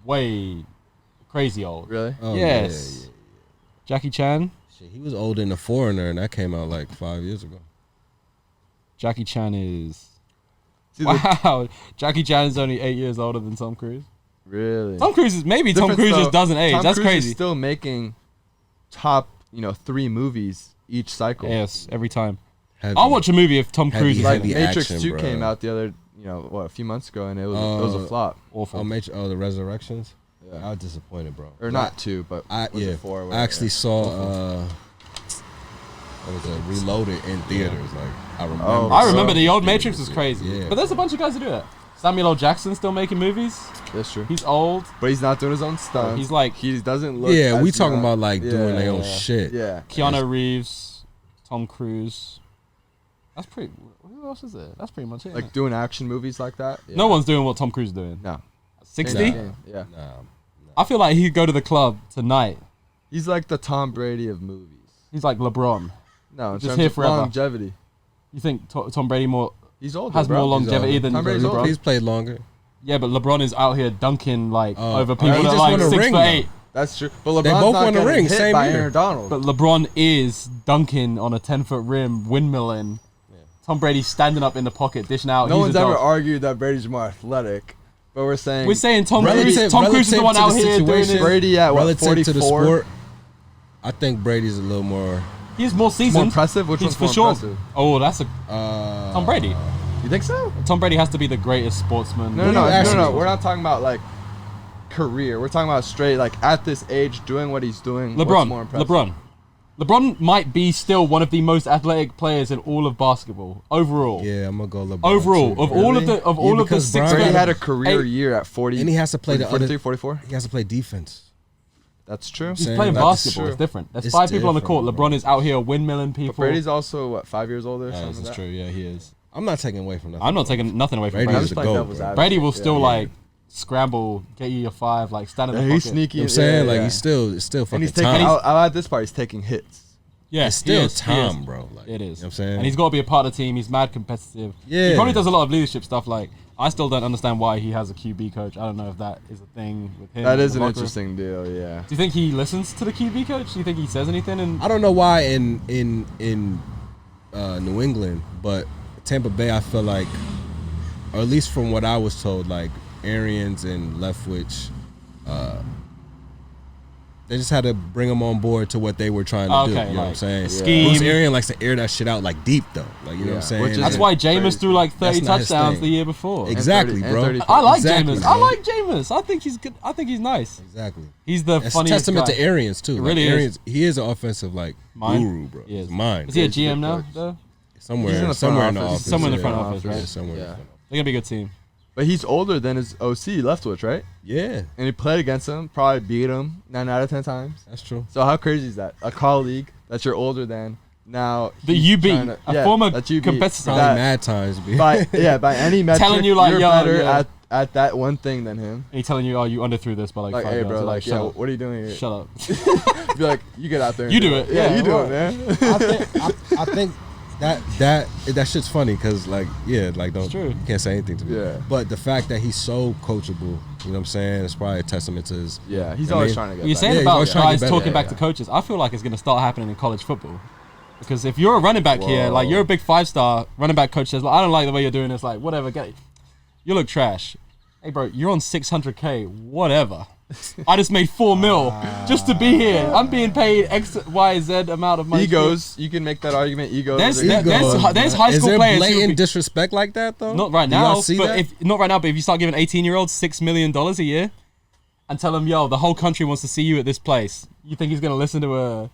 way crazy old. Really? oh, Yes. yeah. Jackie Chan. Shit, he was older than The Foreigner, and that came out like 5 years ago. Jackie Chan is. See, the- Wow. Jackie Chan is only 8 years older than Tom Cruise. really? Tom Cruise is maybe Tom Difference, Cruise though, just doesn't age. Tom That's Cruise crazy. Is still making top, 3 movies each cycle. Yes, every time. Heavy. I'll watch a movie if Tom Heavy, Cruise is Like in it. heavy. Matrix action, 2 bro. came out the other, a few months ago, and it was a flop. Awful. The Resurrections. Yeah. I was disappointed, bro. Or not 2, but was Yeah. it 4? or I whatever? actually saw. What was it? Reloaded in theaters. Like I remember. Oh, I so- remember the old Matrix was crazy. Yeah. But there's a bunch of guys who do that. Samuel L. Jackson still making movies. That's true. He's old. But he's not doing his own stunts. He's like- he doesn't look. Yeah, we as talking young. about like doing their own Yeah. shit. Yeah. Keanu Reeves, Tom Cruise. That's pretty. Who What else is it? That's pretty much it. Like doing action movies like that. Yeah. No one's doing what Tom Cruise is doing. No. 60? Yeah. I feel like he could go to the club tonight. He's like the Tom Brady of movies. He's like LeBron. No, in Just terms here of forever. longevity. You think Tom Brady He's older, has bro. more longevity than Tom Brady's LeBron? older. He's played longer. Yeah, but LeBron is out here dunking like over people he that are just like won a 6'8". That's true. But LeBron's They both not won the getting ring, hit same by year. Aaron Donald. But LeBron is dunking on a 10-foot rim, windmilling. Tom Brady's standing up in the pocket, dishing out. No He's one's a ever dog. argued that Brady's more athletic. But we're saying Tom Cruise is the one out here doing it. Brady at what, relative 44? to the sport. I think Brady's a little more. He's more seasoned. More impressive? Which He's one's for more sure. impressive? Oh, that's a Tom Brady. You think so? Tom Brady has to be the greatest sportsman. No. We're not talking about like career. We're talking about straight like at this age doing what he's doing. What's more impressive? LeBron might be still one of the most athletic players in all of basketball overall. Yeah, I'm gonna go LeBron. Overall, too, of bro. all of the because six Brian- Brady had a career year at 40. And he has to play the 43, other- 44. He has to play defense. That's true. He's Saying playing that's basketball. true. It's different. There's It's 5 people on the court. different, bro. LeBron is out here windmilling people. But Brady's also what 5 years older. Or Yeah, something this is like that? true. Yeah, he is. I'm not taking away from nothing. I'm not taking nothing away from Brady Brady. I'm is just the playing GOAT, devil's bro. advocate. Brady will still Yeah. like scramble, get you a 5, like stand in the Yeah, pocket. he's sneaky. I'm saying like yeah. he's still fucking And he's taking. Tom. I'll add this part. He's taking hits. Yeah, It's still he is. Tom, bro. Like, It is. You know what I'm saying? And he's got to be a part of the team. He's mad competitive. Yeah. He probably does a lot of leadership stuff. Like, I still don't understand why he has a QB coach. I don't know if that is a thing with him. That in is the an locker room. interesting deal. Yeah. Do you think he listens to the QB coach? Do you think he says anything? And I don't know why in New England, but Tampa Bay, I feel like, or at least from what I was told, like Arians and Leftwich, they just had to bring them on board to what they were trying to do. Okay, You know what I'm like, saying? scheme. Bruce Arians likes to air that shit out like deep though. Like you know what I'm Yeah. saying? Which is- that's Like, why Jameis crazy. threw like 30 That's not his touchdowns thing. the year before. Exactly, And bro. 30 I like Exactly, Jameis. bro. I like Jameis. I think he's good. I think he's nice. Exactly. He's the It's a funniest testament guy. to Arians too. It Like, really is. Arians, he is an offensive like Mind? guru, bro. He is. He's mine. Is he a He's a GM good now? coach. Though? Somewhere, He's in the front somewhere in the office. office. Somewhere in the yeah. front office, right? Yeah, somewhere. in the Yeah. front office. They're gonna be a good team. But he's older than his OC Leftwich, right? Yeah, And he played against him. Probably beat him 9 out of 10 times. that's true. So how crazy is that? A colleague that you're older than now. The he's UB, trying to- a former that UB, competitor. Probably that- mad times, B. by any metric, Telling you, like, you're yo, better yeah. at that one thing than him. And he's telling you, oh, you underthrew this by like, Like, 5 hey, yards. bro, You're like, shut yeah, up. what are you doing here? Shut up. Be like, you get out there. And You do it. Yeah, Yeah, you do right. it, man. I think that shit's funny because like like don't true. you can't say anything to me. Yeah. But the fact that he's so coachable, you know what I'm saying, it's probably a testament to his. Yeah, he's I always mean, trying to get You're back. saying Yeah, he's about always trying to guys get better. talking back Yeah. to coaches. I feel like it's going to start happening in college football. Because if you're a running back here, like you're a big 5-star running back coach says, like, I don't like the way you're doing this. Like, whatever, get it. You look trash. Hey, bro, you're on $600K. Whatever. I just made $4 million just to be here. I'm being paid X, Y, Z amount of money. Egos, you can make that argument. Egos. There's- are- there's high Is school there players who blatant be- disrespect like that though? Not right Do y'all now, see but that? if you start giving 18-year-olds $6 million a year and tell them, yo, the whole country wants to see you at this place, you think he's gonna listen to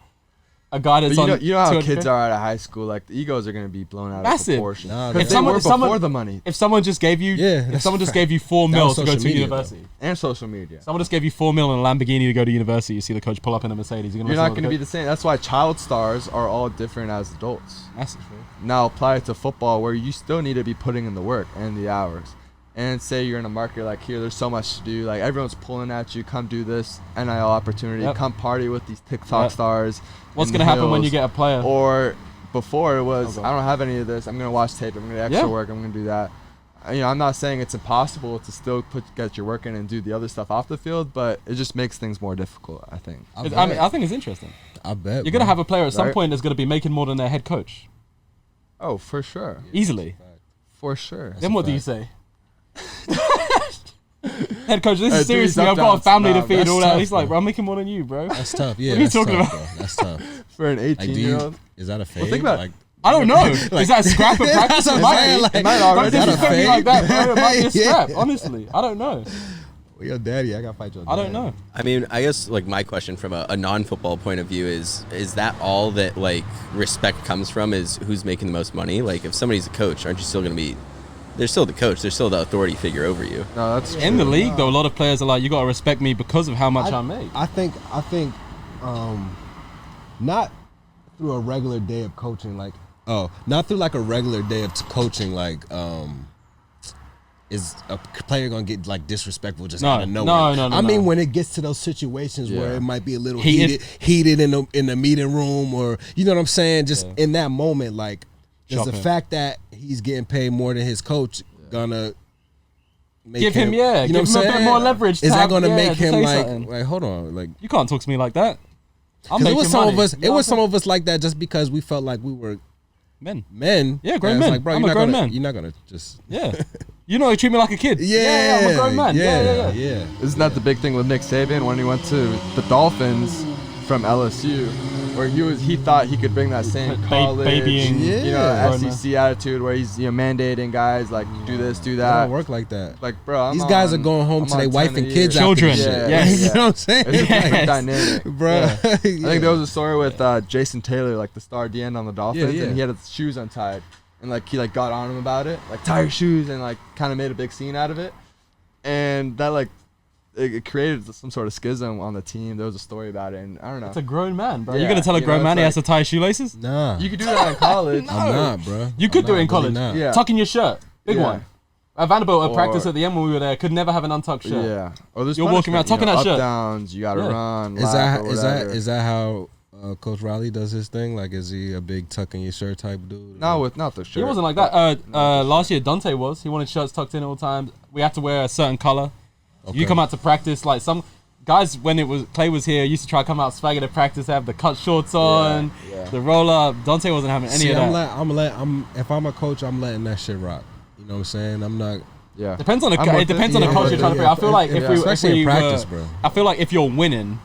a guy that's But on? you know how 200K? kids are out of high school. Like the egos are going to be blown out Massive. of proportion. Nah, Because if they someone- were if someone- before the money If someone just gave you, Yeah, if that's someone a just fact. gave you $4 That million was to go social to media, university, and social media. someone just gave you $4 million in a Lamborghini to go to university, you see the coach pull up in a Mercedes, you're You're not going going to be the same. That's why child stars are all different as adults. That's true. Now apply it to football where you still need to be putting in the work and the hours. And say you're in a market like here, there's so much to do. Like everyone's pulling at you. Come do this NIL opportunity. Yep. Come party with these TikTok Yep. stars. What's in the going to happen when you hills. get a player? Or before it was, Okay. I don't have any of this. I'm gonna watch tape. I'm gonna do extra Yeah. work. I'm gonna do that. I'm not saying it's impossible to still get your work in and do the other stuff off the field, but it just makes things more difficult. I think. I I think it's interesting. bet You're going to have a player at some Right. point that's going to be making more than their head coach. Oh, for sure, Easily. for sure. Then what do you say? Head coach, this Hey, is do serious. these I've got a up-downs. family to Nah, feed. that's All that. tough, He's like, bro. bro, I'm making more than you, bro. That's tough. Yeah, What are you that's talking tough, about? bro. That's tough. For an Like, 18-year-old. is that a fade? think about it. Like, I don't know. Is that a scrap of practice? That's what It I'm might saying, be. like, It might Don't already is that a disrespect me fade? like that, bro. It might be a Yeah. scrap. Honestly, I don't know. well, your daddy, I gotta fight your dad. I don't know. I mean, I guess like my question from a non-football point of view is that all that like respect comes from is who's making the most money? Like if somebody's a coach, aren't you still going to be? They're still the coach. They're still the authority figure over you. No, that's In the true. league, though, a lot of players are like, you got to respect me because of how much I make. I think, not through a regular day of coaching. Like Oh, not through like a regular day of coaching. Like, is a player gonna get like disrespectful just out of nowhere? No. I mean, when it gets to those situations where it might be a little Heated. heated in the meeting room, or you know what I'm saying? Just in that moment, like, is the fact that he's getting paid more than his coach gonna make Give him you know give what I'm him a bit saying? more leverage. Is to that have- gonna yeah, make to him say like, something. hold on, like? You can't talk to me like that. I'm Because it was making some money. of us. You It know was what some of us like that just because we felt like we were Men. men. Yeah, grown And it's men. Like, bro, I'm you're a not grown gonna, man. You're not gonna just. Yeah. You know, you treat me like a kid. Yeah, I'm a grown man. Yeah. Isn't that the big thing with Nick Saban when he went to the Dolphins from LSU, where he thought he could bring that same college, babying, you know, grown SEC attitude where he's mandating guys like do this, do It that. don't work like that. Like, bro, These guys are going home to their wife and kids. Children. After this shit. Yeah. You know what I'm saying? It's a different dynamic, bro. I think there was a story with Jason Taylor, like the star DN on the Dolphins, and he had his shoes untied, and like he like got on him about it, like tie your shoes, and like kind of made a big scene out of it, and that like it created some sort of schism on the team. There was a story about it, and I don't know. It's a grown man, bro. Yeah, You're gonna tell a you grown know, man he it's has to tie his shoelaces? Nah, You could do that in college. I'm not, bro. You could do it in I'm college. not. Yeah. Tucking your shirt. Big Yeah. one. At Vanderbilt, at Or- practice at the end when we were there, could never have an untucked shirt. Yeah. Or there's You're walking around punishment, tucking that up shirt. downs. You gotta Yeah. run. Is lap, that or is that whatever. is that how Coach Riley does his thing? Like, is he a big tuck in your shirt type dude? not the shirt? He wasn't like that. Last year, Dante was. He wanted shirts tucked in all the time. We had to wear a certain color. You come out to practice like some guys when Clay was here used to try to come out swagger to practice, have the cut shorts on, the roll up. Dante wasn't having any of that. If I'm a coach, I'm letting that shit rock. You know what I'm saying? I'm not. Yeah. Depends on the I'm with it depends on it. the Yeah, coach you're trying to bring. I feel like if we especially in practice, bro. I feel like if you're winning,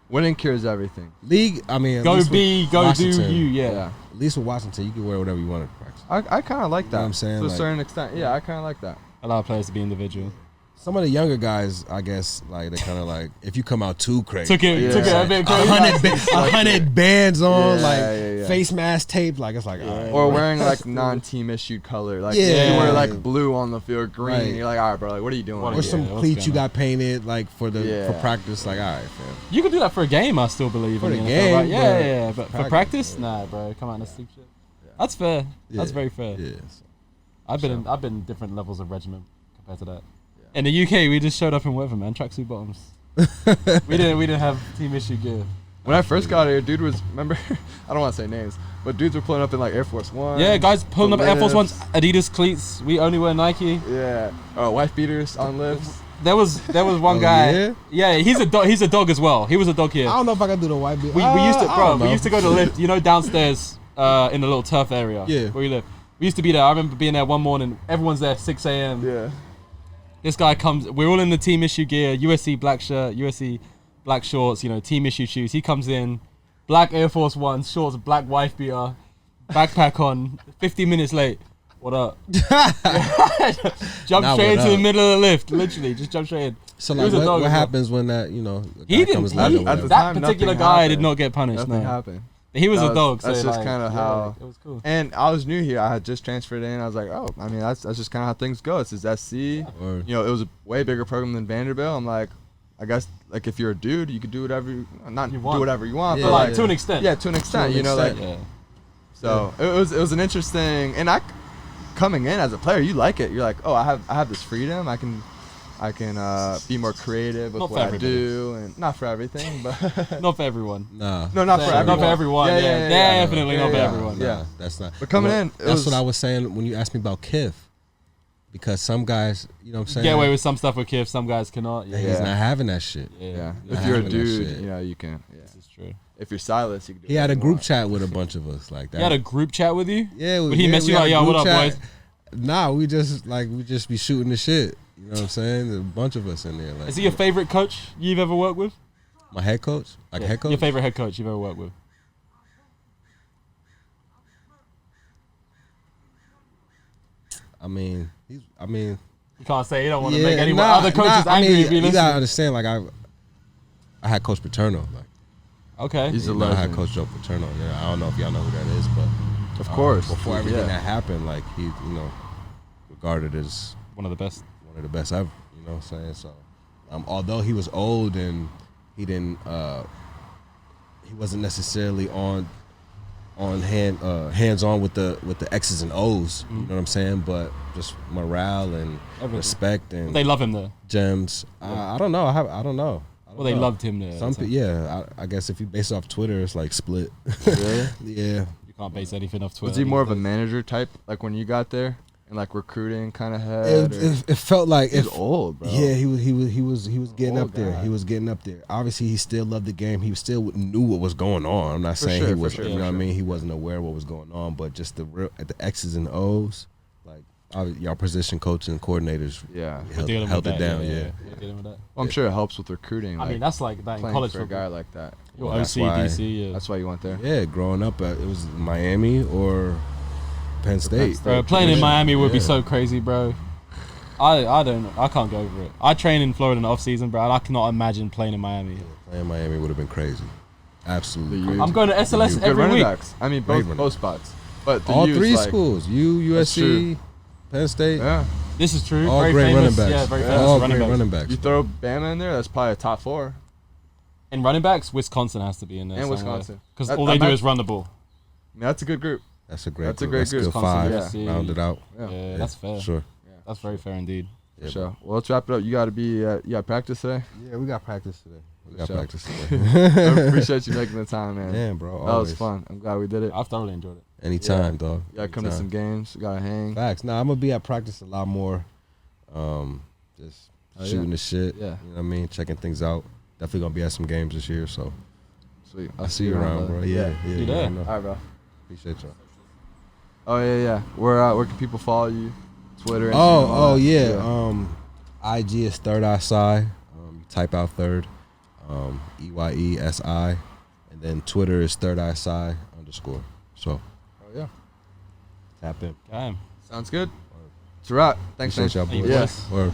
Winning cures everything. League. I mean, at go least be with go do Washington, you. Yeah. Yeah. At least with Washington, you can wear whatever you want to practice. I kind of like that. what I'm saying? To a Like- certain extent. Yeah, I kind of like that. Allow players to be individual. Some of the younger guys, I guess, like they kind of like if you come out too crazy, Took it a bit crazy. 100 bands on, Yeah, like yeah. face mask tape, like it's like, all right, Or bro. wearing like non-team issued color. Like Yeah. you wear like blue on the field, green. Right. You're like, all right, bro. Like, what are you doing? What or Yeah, some what's cleats you going on? got painted like for Yeah. practice, like all right, fam. You could do that for a game, I still believe. For in the NFL, game, right? but Yeah. But for practice, practice, nah, bro. Come on, that's stupid shit. That's fair. That's Yeah. very fair. Yeah. I've been in different levels of regimen compared to that. In the UK, we just showed up in weather, man. Tracksuit bottoms. we didn't have team issue gear. When I first got here, dude was remember. I don't want to say names, but dudes were pulling up in like Air Force One. Yeah, guys pulling up Air Force Ones, lifts. Adidas cleats. We only wear Nike. Yeah. Wife beaters on lifts. There was one Oh, guy. yeah? Yeah, he's a dog as well. He was a dog here. I don't know if I can do the white beat. We used to, I bro. don't We know. used to go to lift. You know, downstairs in the little turf area. Yeah. Where we live. We used to be there. I remember being there one morning. Everyone's there 6 a.m. Yeah. This guy comes. We're all in the team issue gear. USC black shirt. USC black shorts. You know, team issue shoes. He comes in, black Air Force Ones, shorts, black wife beater, backpack on. 15 minutes late. What up? Jump Nah, straight what into the up? middle of the lift. Literally, just jump straight in. So He like, was a dog what as well. happens when that the He guy comes didn't. late or He, at the whatever? that time, particular nothing guy did happened. not get punished. Nothing No. happened. He was a That dog. So That's just like, kind of yeah, how. it was cool. And I was new here. I had just transferred in. I was like, oh, I mean, that's just kind of how things go. It's just SC. Or- You know, it was a way bigger program than Vanderbilt. I'm like, I guess like if you're a dude, you could do whatever not You do want. whatever you want, Yeah, but like to an extent. yeah, to an extent. You know, like Yeah. so it was an interesting. And coming in as a player, you like it. You're like, oh, I have this freedom. I can be more creative with Not for what I everybody. do, and not for everything, but Not for everyone. Nah. no, not for everyone. Not for everyone. Yeah, definitely Yeah, not for yeah. everyone. Yeah. That's not. But coming Well, in, it that's was- what I was saying when you asked me about Kiff, because some guys, you know what I'm saying, Get away with some stuff with Kiff. Some guys cannot. Yeah, he's not having that shit. Yeah, Not if you're a having that dude, shit. you know, you can. Yeah. This is true. If you're Silas, you can do He had a whatever you group want. chat with a bunch of us like that. He had a group chat with you. Yeah, But he messed you we like, had a yo, what group up, chat. boys? Nah, we just be shooting the shit. You know what I'm saying? There's a bunch of us in there. Like, Is he your favorite coach you've ever worked with? my head coach? Like head coach? Your favorite head coach you've ever worked with? I mean, You can't say you don't want to yeah, make anyone other coaches I angry mean, if you you listen. gotta understand. Like I had Coach Paterno. Like Okay. He's a I had legend. Coach Joe Paterno. Yeah, I don't know if y'all know who that is, but Of course. before everything Yeah. that happened, like he, regarded as One of the best. one of the best ever. You know what I'm saying? So, although he was old and he wasn't necessarily on on hands on with the X's and O's. You know what I'm saying? But just morale and respect and They love him there. gems. I don't know. I don't know. Well, they loved him there. Some I guess if you base it off Twitter, it's like split. Really? Yeah. You can't base anything off Twitter. Was he more of a manager type, like when you got there, and like recruiting kind of head? It felt like He's old, bro. Yeah, he was getting Old up there. guy. He was getting up there. Obviously, he still loved the game. He still knew what was going on. I'm not saying sure, he for was. sure, You for know what I sure. mean? He wasn't aware of what was going on, but just the X's and O's, like y'all position coaches and coordinators, Yeah. held it down. Yeah. We're dealing with that. Well, I'm sure it helps with recruiting. I mean, that's like that in playing college for a football. guy like that. Your Well, that's OC, why- DC, yeah. That's why you went there. Yeah, growing up, it was Miami or Penn State. State. Bro, playing in Miami would be Yeah. so crazy, bro. I can't go over it. I train in Florida in the off season, bro, and I cannot imagine playing in Miami. Playing Miami would have been crazy. Absolutely. The crazy. U- I'm going to SLS Good every running week. backs. I mean, Great both running both spots. But the All U's three like, schools, That's USC, true. Penn State, Yeah. This is true. all very great famous. running backs. Yeah, very famous all running great backs. running backs. You throw Bama in there, that's probably a top 4. In running backs, Wisconsin has to be in there. And Wisconsin. Because That- all they do that- is run the ball. I mean, that's a good group. That's a great That's a group. great That's group. good five. Wisconsin, USC. Rounded out. Yeah, that's fair. Sure. That's very fair indeed. For sure. Well, let's wrap it up. You got to be. You got practice today. Yeah, we got practice today. We got Sure. practice today. I appreciate you making the time, man. Yeah, bro. That was Always. fun. I'm glad we did it. I've thoroughly enjoyed it. Anytime, dog. You gotta come to Anytime. some games. You gotta hang. Facts. Nah, I'm gonna be at practice a lot more. Just Oh, yeah. shooting the shit. Yeah. You know what I mean? Checking things out. Definitely gonna be at some games this year, so Sweet. I'll see you around, bro. brother. Yeah, You you there? already know. All right, bro. Appreciate y'all. Oh yeah. Where can people follow you? Twitter. Instagram, Oh all that? yeah. IG is Third Eye Sci. You type out third, EYESI, and then Twitter is Third Eye Sci _. So Oh yeah. tap in. Damn. Sounds good. It's a wrap. Thanks, Appreciate man. y'all, Thank boys. you, Yeah. boys. Word.